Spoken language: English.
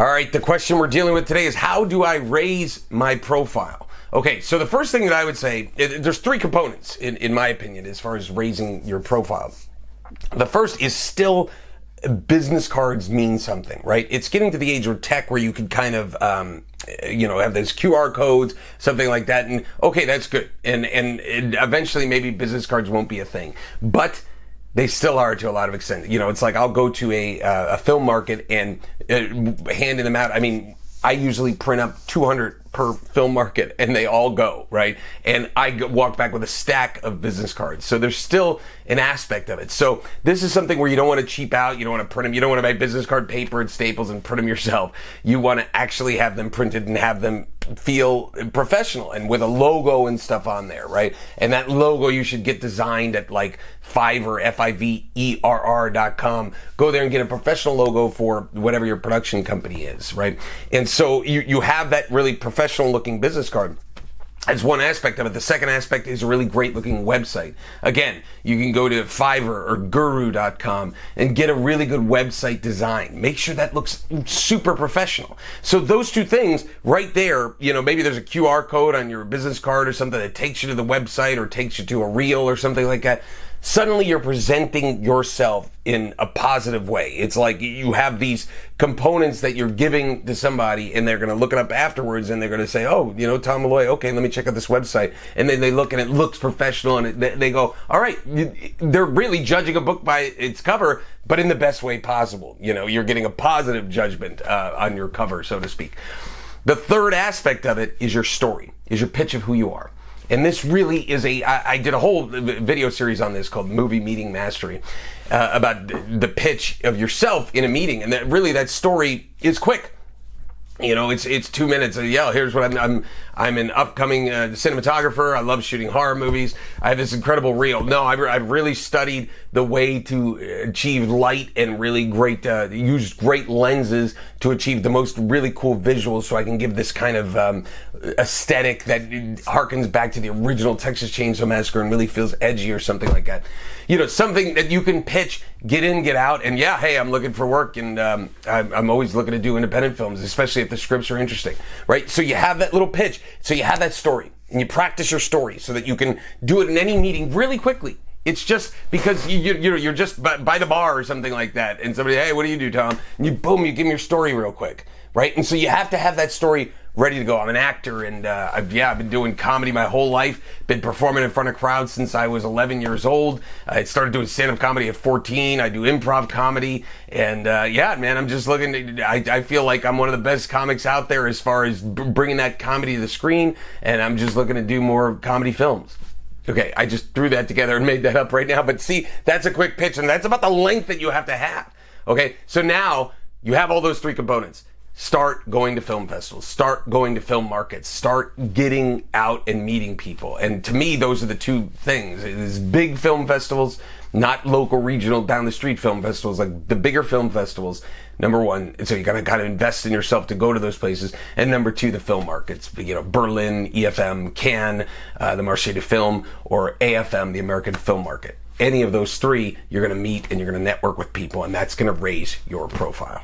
All right, the question we're dealing with today is, how do I raise my profile? Okay, so the first thing that I would say, there's three components, in my opinion, as far as raising your profile. The first is still business cards mean something, right? It's getting to the age of tech where you can kind of, have those QR codes, something like that, and okay, that's good. And eventually maybe business cards won't be a thing, but they still are to a lot of extent. It's like I'll go to a film market and handing them out. I mean, I usually print up 200 per film market and they all go, right? And I walk back with a stack of business cards. So there's still an aspect of it. So this is something where you don't want to cheap out. You don't want to print them. You don't want to buy business card paper and staples and print them yourself. You want to actually have them printed and have them feel professional and with a logo and stuff on there, right? And that logo you should get designed at like Fiverr, Fiverr.com. Go there and get a professional logo for whatever your production company is, right? And so you have that really professional looking business card. That's one aspect of it. The second aspect is a really great looking website. Again, you can go to Fiverr or Guru.com and get a really good website design. Make sure that looks super professional. So those two things right there, maybe there's a QR code on your business card or something that takes you to the website or takes you to a reel or something like that. Suddenly you're presenting yourself in a positive way. It's like you have these components that you're giving to somebody and they're going to look it up afterwards and they're going to say, oh, Tom Malloy, okay, let me check out this website. And then they look and it looks professional and they go, all right, they're really judging a book by its cover, but in the best way possible. You're getting a positive judgment on your cover, so to speak. The third aspect of it is your story, is your pitch of who you are. And this really is I did a whole video series on this called Movie Meeting Mastery about the pitch of yourself in a meeting. And that story is quick. It's 2 minutes. Yeah, here's what I'm an upcoming cinematographer. I love shooting horror movies. I have this incredible reel. No, I've really studied the way to achieve light and really use great lenses to achieve the most really cool visuals so I can give this kind of aesthetic that harkens back to the original Texas Chainsaw Massacre and really feels edgy or something like that. Something that you can pitch, get in, get out, and yeah, hey, I'm looking for work, and I'm always looking to do independent films, especially if the scripts are interesting, right? So you have that little pitch, so you have that story, and you practice your story so that you can do it in any meeting really quickly. It's just because you're just by the bar or something like that, and somebody, hey, what do you do, Tom? And you give them your story real quick, right? And so you have to have that story ready to go. I'm an actor, and I've been doing comedy my whole life. Been performing in front of crowds since I was 11 years old. I started doing stand-up comedy at 14. I do improv comedy, and man, I'm just looking. I feel like I'm one of the best comics out there as far as bringing that comedy to the screen, and I'm just looking to do more comedy films. Okay, I just threw that together and made that up right now, but see, that's a quick pitch, and that's about the length that you have to have. Okay, so now you have all those three components. Start going to film festivals, start going to film markets, start getting out and meeting people. And to me, those are the two things. It is big film festivals, not local, regional, down the street film festivals, like the bigger film festivals. Number one, so you gotta kind of invest in yourself to go to those places. And number two, the film markets, Berlin, EFM, Cannes, the Marché du Film, or AFM, the American Film Market. Any of those three, you're gonna meet and you're gonna network with people, and that's gonna raise your profile.